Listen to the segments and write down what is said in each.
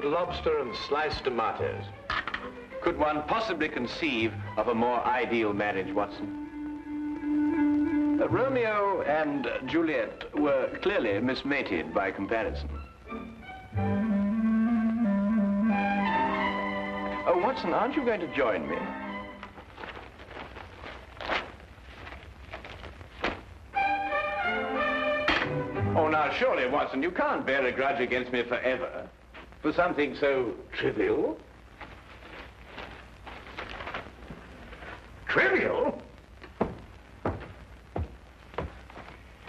grilled lobster and sliced tomatoes. Could one possibly conceive of a more ideal marriage, Watson? Romeo and Juliet were clearly mismated by comparison. Oh, Watson, aren't you going to join me? Oh, now, surely, Watson, you can't bear a grudge against me forever for something so trivial. Trivial?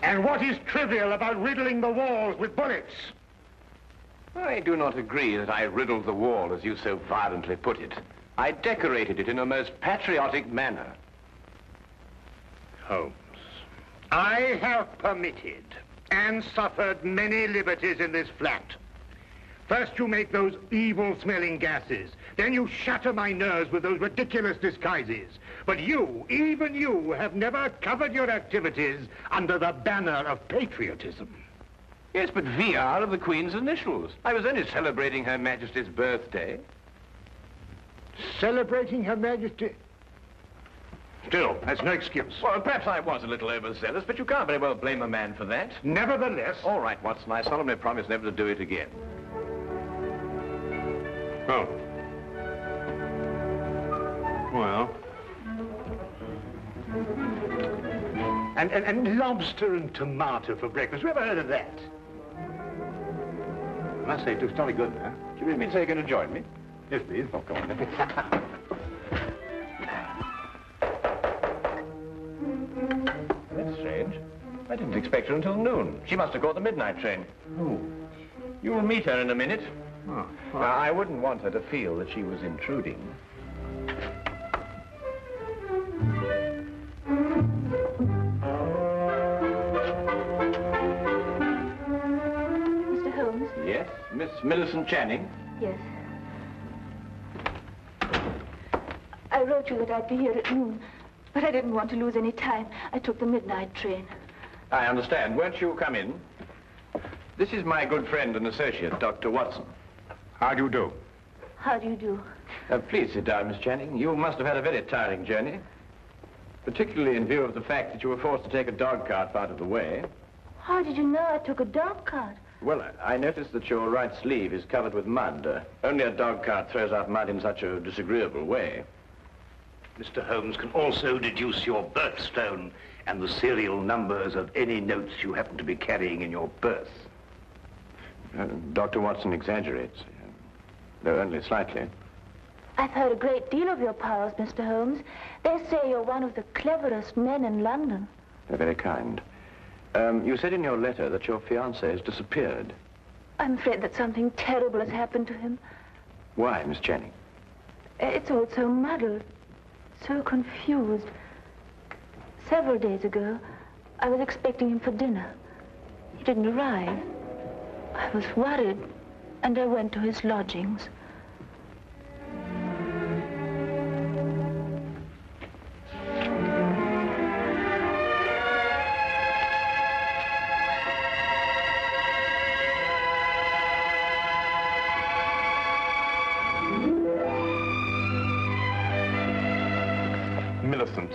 And what is trivial about riddling the walls with bullets? I do not agree that I riddled the wall, as you so violently put it. I decorated it in a most patriotic manner. Holmes, I have permitted and suffered many liberties in this flat. First you make those evil-smelling gases. Then you shatter my nerves with those ridiculous disguises. But you, even you, have never covered your activities under the banner of patriotism. Yes, but V are of the Queen's initials. I was only celebrating Her Majesty's birthday. Celebrating Her Majesty? Still, that's no excuse. Well, perhaps I was a little overzealous, but you can't very well blame a man for that. Nevertheless... All right, Watson, I solemnly promise never to do it again. Oh. Well. And lobster and tomato for breakfast. You ever heard of that? I must say, it looks jolly good, huh? Do you really mean to say you're going to join me? Yes, please. Oh, come on, then. That's strange. I didn't expect her until noon. She must have caught the midnight train. Oh. You'll meet her in a minute. Oh. Now, I wouldn't want her to feel that she was intruding. Mr. Holmes? Yes, Miss Millicent Channing? Yes. I wrote you that I'd be here at noon, but I didn't want to lose any time. I took the midnight train. I understand. Won't you come in? This is my good friend and associate, Dr. Watson. How do you do? How do you do? Please sit down, Miss Channing. You must have had a very tiring journey, particularly in view of the fact that you were forced to take a dog cart out of the way. How did you know I took a dog cart? Well, I noticed that your right sleeve is covered with mud. Only a dog cart throws out mud in such a disagreeable way. Mr. Holmes can also deduce your birthstone and the serial numbers of any notes you happen to be carrying in your purse. Dr. Watson exaggerates, though only slightly. I've heard a great deal of your powers, Mr. Holmes. They say you're one of the cleverest men in London. They're very kind. You said in your letter that your fiancé has disappeared. I'm afraid that something terrible has happened to him. Why, Miss Channing? It's all so muddled, so confused. Several days ago, I was expecting him for dinner. He didn't arrive. I was worried, and I went to his lodgings. Millicent.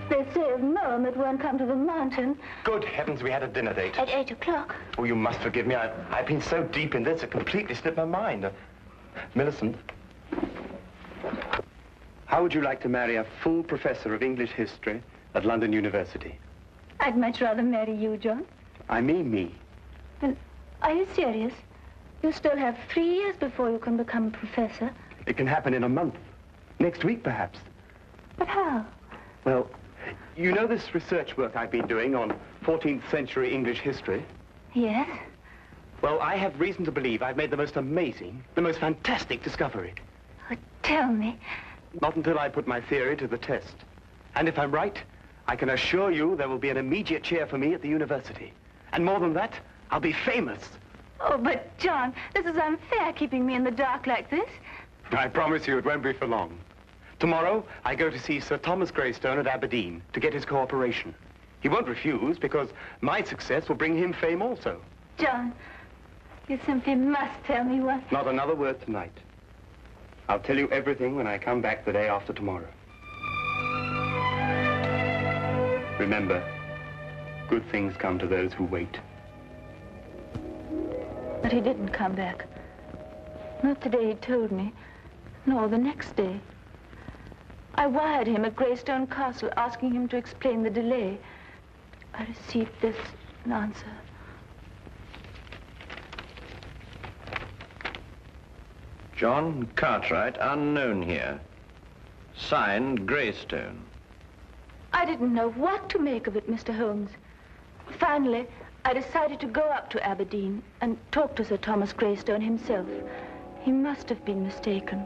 They say of Mom it won't come to the mountain. Good heavens, we had a dinner date. At 8 o'clock. Oh, you must forgive me. I've been so deep in this, it completely slipped my mind. Millicent, how would you like to marry a full professor of English history at London University? I'd much rather marry you, John. I mean me. Then, are you serious? You still have 3 years before you can become a professor. It can happen in a month. Next week, perhaps. But how? Well, you know this research work I've been doing on 14th century English history? Yes? Well, I have reason to believe I've made the most amazing, the most fantastic discovery. Oh, tell me. Not until I put my theory to the test. And if I'm right, I can assure you there will be an immediate chair for me at the university. And more than that, I'll be famous. Oh, but, John, this is unfair, keeping me in the dark like this. I promise you it won't be for long. Tomorrow, I go to see Sir Thomas Greystone at Aberdeen to get his cooperation. He won't refuse, because my success will bring him fame also. John, You simply must tell me what. Not another word tonight. I'll tell you everything when I come back the day after tomorrow. Remember, good things come to those who wait. But he didn't come back. Not the day he told me, nor the next day. I wired him at Greystone Castle asking him to explain the delay. I received this answer. John Cartwright, unknown here. Signed, Greystone. I didn't know what to make of it, Mr. Holmes. Finally, I decided to go up to Aberdeen and talk to Sir Thomas Greystone himself. He must have been mistaken.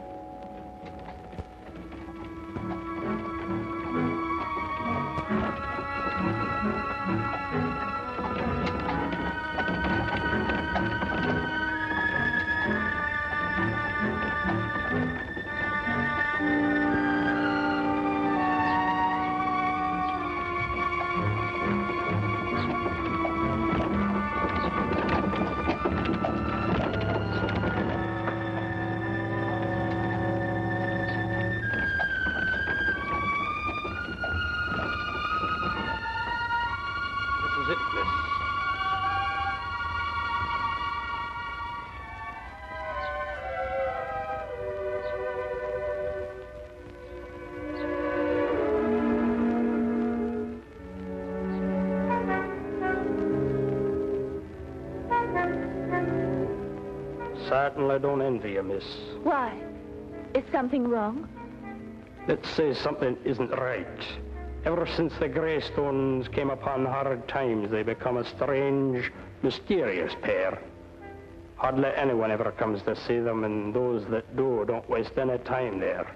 Certainly don't envy you, miss. Why? Is something wrong? Let's say something isn't right. Ever since the Greystones came upon hard times, they become a strange, mysterious pair. Hardly anyone ever comes to see them, and those that do don't waste any time there.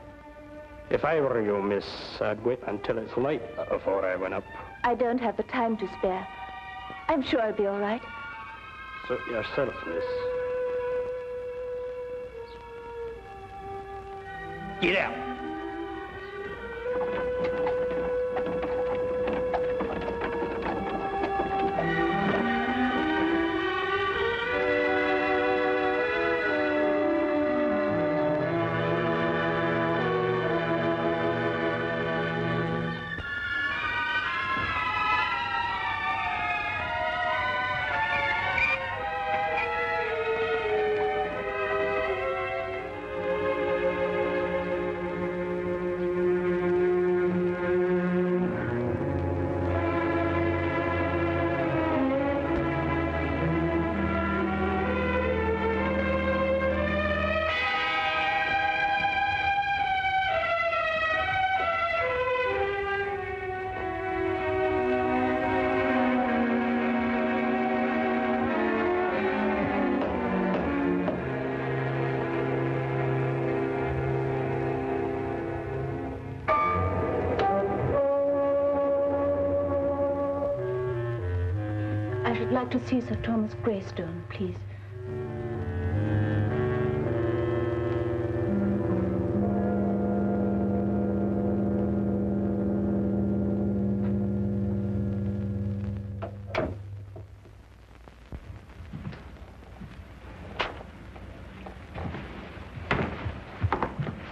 If I were you, miss, I'd wait until it's light before I went up. I don't have the time to spare. I'm sure I'll be all right. Suit yourself, miss. Get out. I'd like to see Sir Thomas Greystone, please.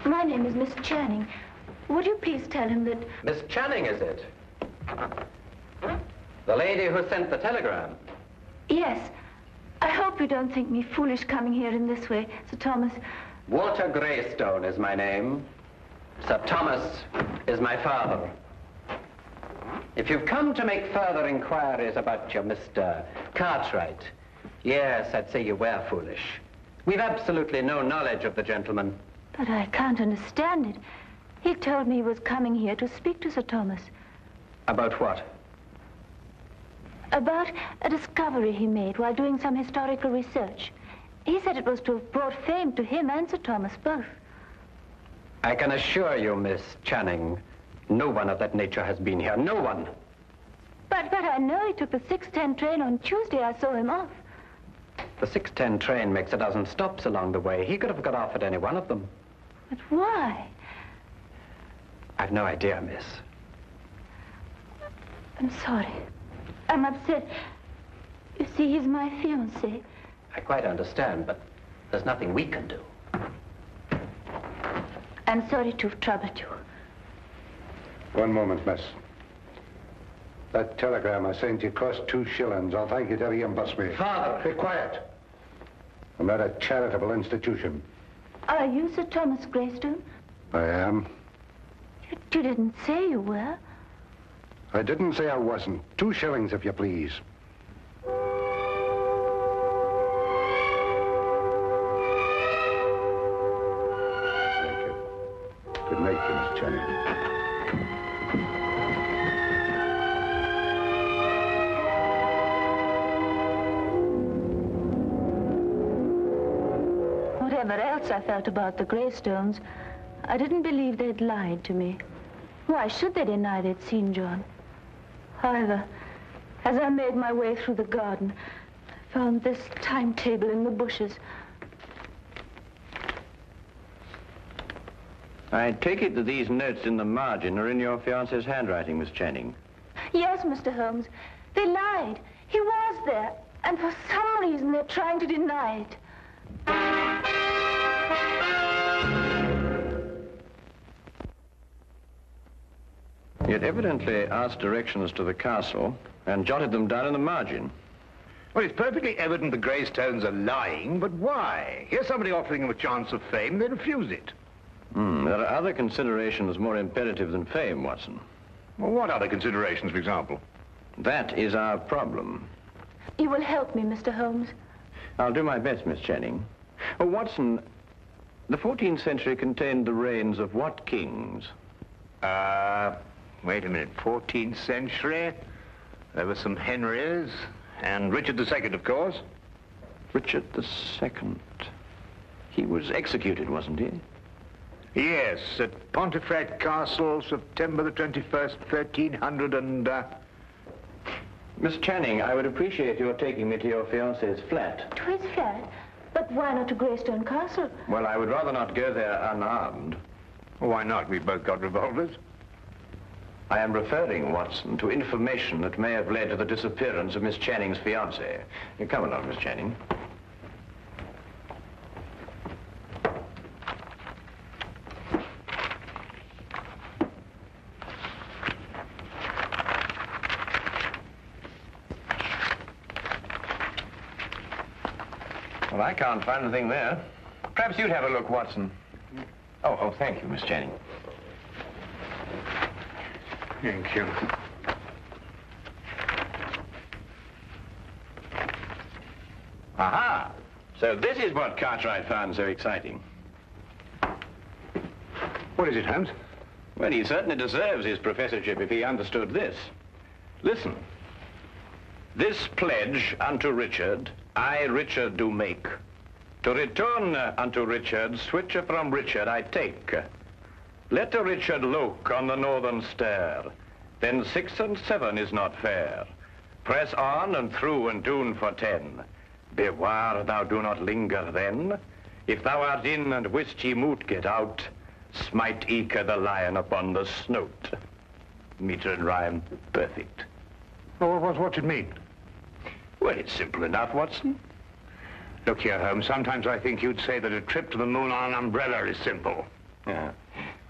My name is Miss Channing. Would you please tell him that... Miss Channing, is it? The lady who sent the telegram? Yes. I hope you don't think me foolish coming here in this way, Sir Thomas. Walter Greystone is my name. Sir Thomas is my father. If you've come to make further inquiries about your Mr. Cartwright, yes, I'd say you were foolish. We've absolutely no knowledge of the gentleman. But I can't understand it. He told me he was coming here to speak to Sir Thomas. About what? About a discovery he made while doing some historical research. He said it was to have brought fame to him and Sir Thomas both. I can assure you, Miss Channing, no one of that nature has been here. No one. But I know he took the 6:10 train on Tuesday. I saw him off. The 6:10 train makes a dozen stops along the way. He could have got off at any one of them. But why? I've no idea, miss. I'm sorry. I'm upset. You see, he's my fiancé. I quite understand, but there's nothing we can do. I'm sorry to have troubled you. One moment, miss. That telegram I sent you cost 2 shillings. I'll thank you to reimburse me. Father! Be quiet. I'm not a charitable institution. Are you Sir Thomas Greystone? I am. You didn't say you were. I didn't say I wasn't. 2 shillings, if you please. Thank you. Good night, Miss Channing. Whatever else I felt about the Greystones, I didn't believe they'd lied to me. Why should they deny they'd seen John? However, as I made my way through the garden, I found this timetable in the bushes. I take it that these notes in the margin are in your fiancé's handwriting, Miss Channing. Yes, Mr. Holmes. They lied. He was there. And for some reason, they're trying to deny it. He had evidently asked directions to the castle and jotted them down in the margin. Well, it's perfectly evident the Greystones are lying, but why? Here's somebody offering them a chance of fame. They refuse it. There are other considerations more imperative than fame, Watson. Well, what other considerations, for example? That is our problem. You will help me, Mr. Holmes. I'll do my best, Miss Channing. Oh, Watson, the 14th century contained the reigns of what kings? Wait a minute. 14th century? There were some Henrys, and Richard II, of course. Richard II. He was executed, wasn't he? Yes, at Pontefract Castle, September the 21st, 1300 and... Miss Channing, I would appreciate your taking me to your fiancé's flat. To his flat? But why not to Greystone Castle? Well, I would rather not go there unarmed. Why not? We've both got revolvers. I am referring, Watson, to information that may have led to the disappearance of Miss Channing's fiancé. Come along, Miss Channing. Well, I can't find anything there. Perhaps you'd have a look, Watson. Oh, thank you, Miss Channing. Thank you. Aha! So this is what Cartwright found so exciting. What is it, Holmes? Well, he certainly deserves his professorship if he understood this. Listen. This pledge unto Richard, I, Richard, do make. To return unto Richard, switcher from Richard I take. Let the Richard look on the northern stair, then 6 and 7 is not fair. Press on and through and tune for 10. Beware thou do not linger then. If thou art in and wist ye moot get out, smite eke the lion upon the snout. Meter and rhyme, perfect. Oh, what's it mean? Well, it's simple enough, Watson. Look here, Holmes, sometimes I think you'd say that a trip to the moon on an umbrella is simple. Yeah.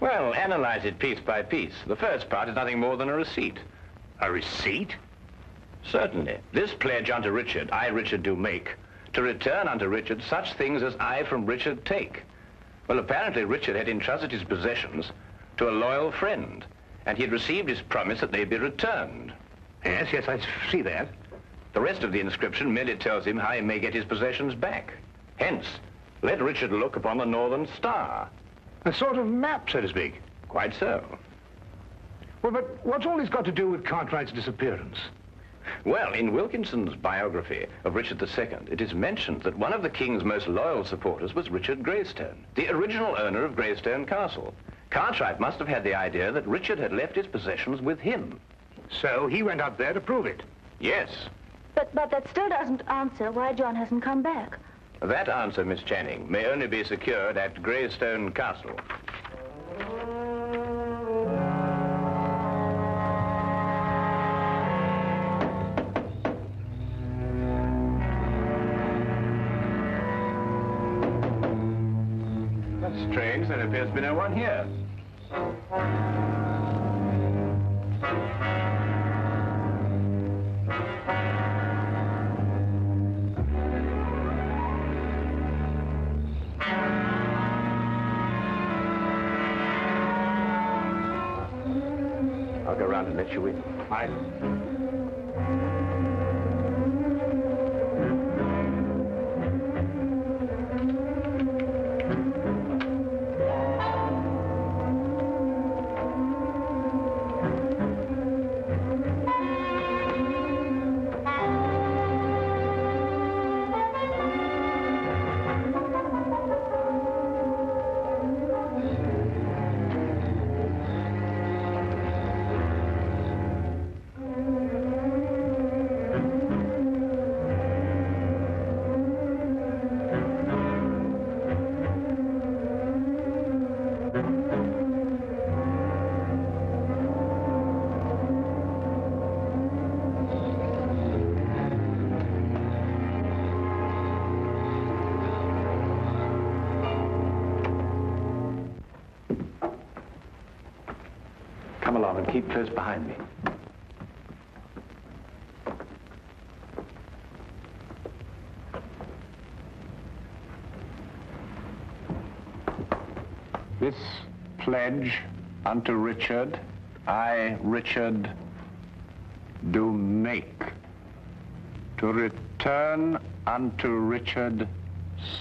Well, analyze it piece by piece. The first part is nothing more than a receipt. A receipt? Certainly. This pledge unto Richard, I, Richard, do make, to return unto Richard such things as I from Richard take. Well, apparently Richard had entrusted his possessions to a loyal friend, and he had received his promise that they be returned. Yes, I see that. The rest of the inscription merely tells him how he may get his possessions back. Hence, let Richard look upon the northern star. A sort of map, so to speak. Quite so. Well, but what's all this got to do with Cartwright's disappearance? Well, in Wilkinson's biography of Richard II, it is mentioned that one of the king's most loyal supporters was Richard Greystone, the original owner of Greystone Castle. Cartwright must have had the idea that Richard had left his possessions with him. So he went up there to prove it. Yes. But that still doesn't answer why John hasn't come back. That answer, Miss Channing, may only be secured at Greystone Castle. Strange, there appears to be no one here. I'll go round and let you in. Aye. Come along and keep close behind me. This pledge unto Richard, I, Richard, do make, to return unto Richard,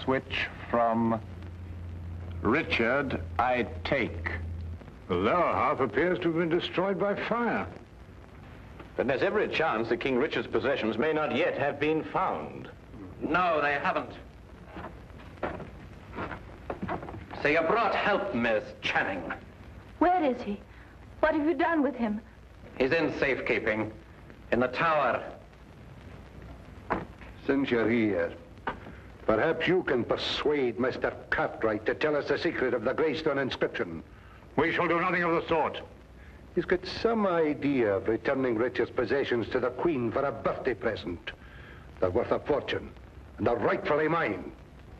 switch from Richard I take. The lower half appears to have been destroyed by fire. But there's every chance that King Richard's possessions may not yet have been found. No, they haven't. So you brought help, Miss Channing. Where is he? What have you done with him? He's in safekeeping, in the tower. Since you're here, perhaps you can persuade Mr. Cartwright to tell us the secret of the Greystone inscription. We shall do nothing of the sort. He's got some idea of returning Richard's possessions to the Queen for a birthday present. They're worth a fortune, and they're rightfully mine.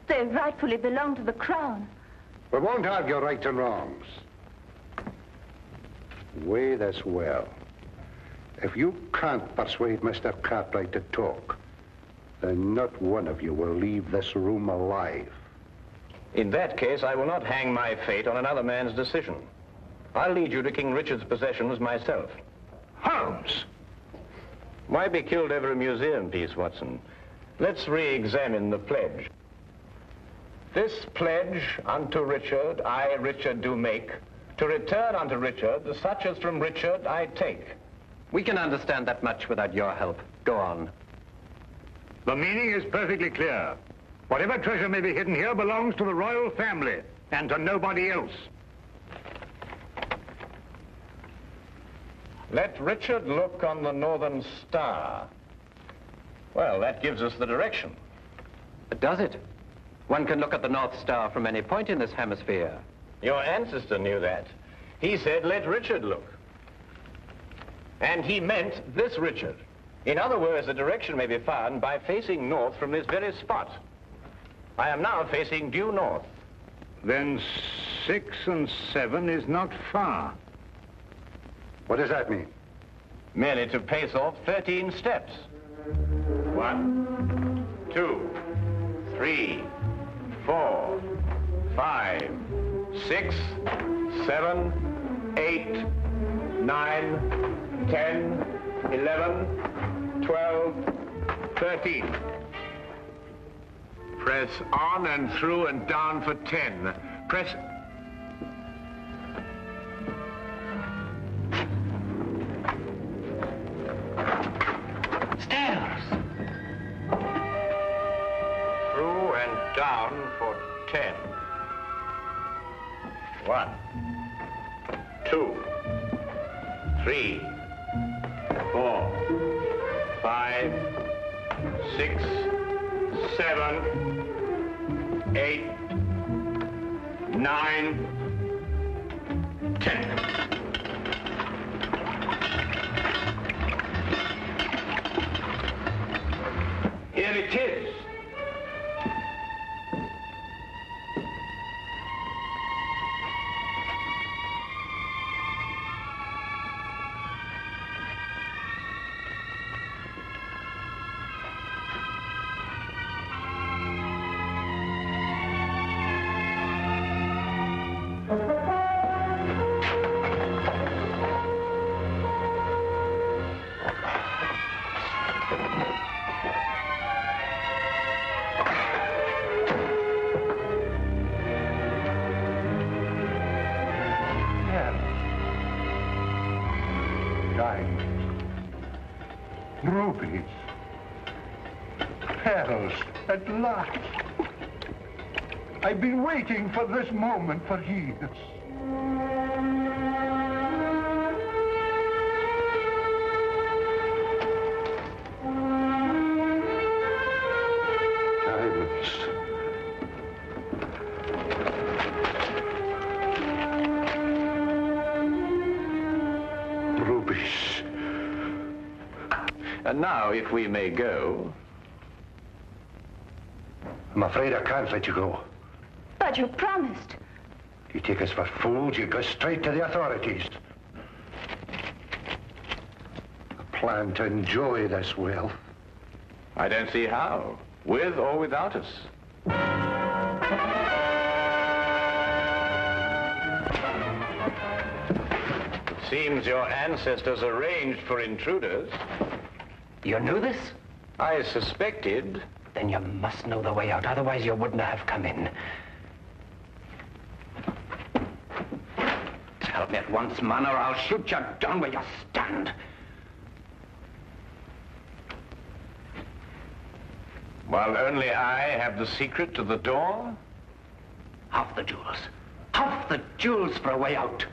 They rightfully belong to the crown. We won't argue rights and wrongs. Weigh this well. If you can't persuade Mr. Cartwright to talk, then not one of you will leave this room alive. In that case, I will not hang my fate on another man's decision. I'll lead you to King Richard's possessions myself. Holmes! Why be killed over a museum piece, Watson? Let's re-examine the pledge. This pledge unto Richard, I, Richard, do make, to return unto Richard the such as from Richard I take. We can understand that much without your help. Go on. The meaning is perfectly clear. Whatever treasure may be hidden here belongs to the royal family and to nobody else. Let Richard look on the northern star. Well, that gives us the direction. But does it? One can look at the North Star from any point in this hemisphere. Your ancestor knew that. He said, let Richard look. And he meant this Richard. In other words, the direction may be found by facing north from this very spot. I am now facing due north. Then 6 and 7 is not far. What does that mean? Merely to pace off 13 steps. 1, 2, 3, 4, 5, 6, 7, 8, 9, 10, 11, 12, 13. Press on and through and down for 10. Press... Stairs! Through and down for 10. 1, 2, 3, 4, 5, 6, 7, 8, 9, 10. Here it is. Rubies. Pearls, at last. I've been waiting for this moment for years. Rubies. And now, if we may go. I'm afraid I can't let you go. But you promised. You take us for fools, you go straight to the authorities. I plan to enjoy this wealth. I don't see how, with or without us. It seems your ancestors arranged for intruders. You knew this? I suspected. Then you must know the way out, otherwise you wouldn't have come in. Tell me at once, man, or I'll shoot you down where you stand. While only I have the secret to the door? Half the jewels. Half the jewels for a way out.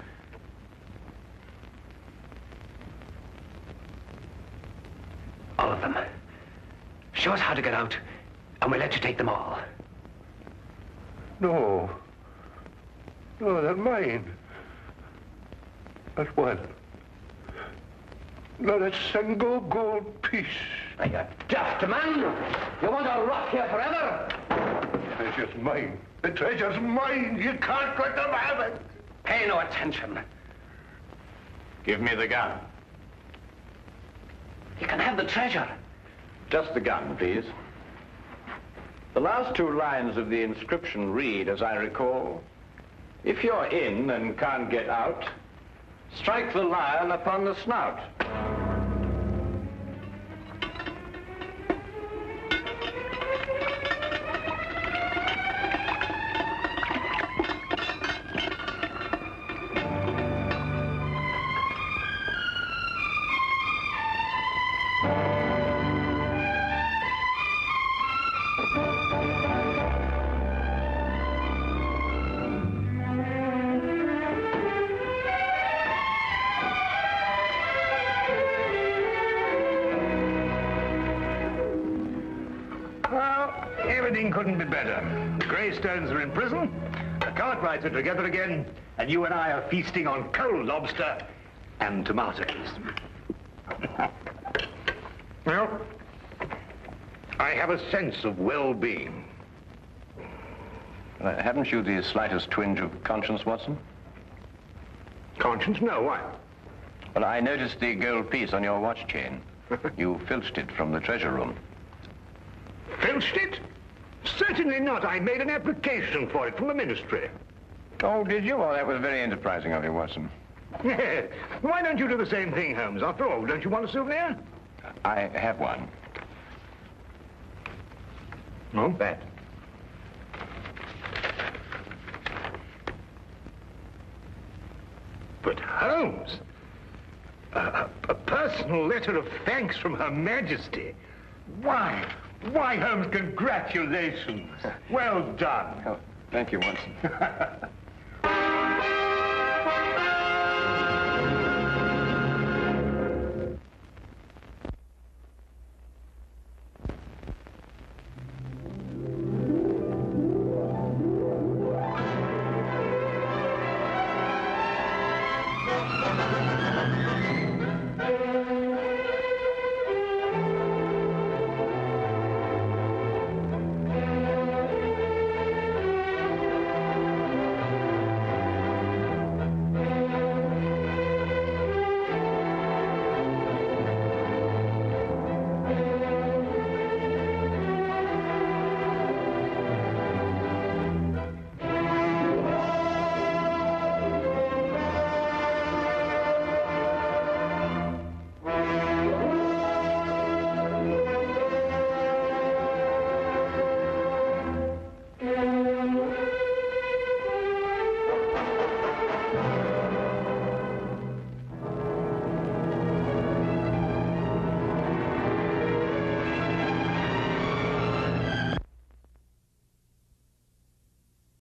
All of them. Show us how to get out, and we'll let you take them all. No. No, they're mine. Not one. Not a single gold piece. Are you daft, man? You want to rot here forever? The treasure's mine. The treasure's mine. You can't let them have it. Pay no attention. Give me the gun. You can have the treasure. Just the gun, please. The last two lines of the inscription read, as I recall, if you're in and can't get out, strike the lion upon the snout. Everything couldn't be better. The Greystones are in prison, the Cartwrights are together again, and you and I are feasting on cold lobster and tomatoes. Well, I have a sense of well-being. Haven't you the slightest twinge of conscience, Watson? Conscience? No, why? Well, I noticed the gold piece on your watch chain. You filched it from the treasure room. Filched it? Certainly not. I made an application for it from the ministry. Oh, did you? Well, that was very enterprising of you, Watson. Why don't you do the same thing, Holmes? After all, don't you want a souvenir? I have one. Oh, that. But Holmes, a personal letter of thanks from Her Majesty. Why, Holmes, congratulations. Well done. Oh, thank you, Watson.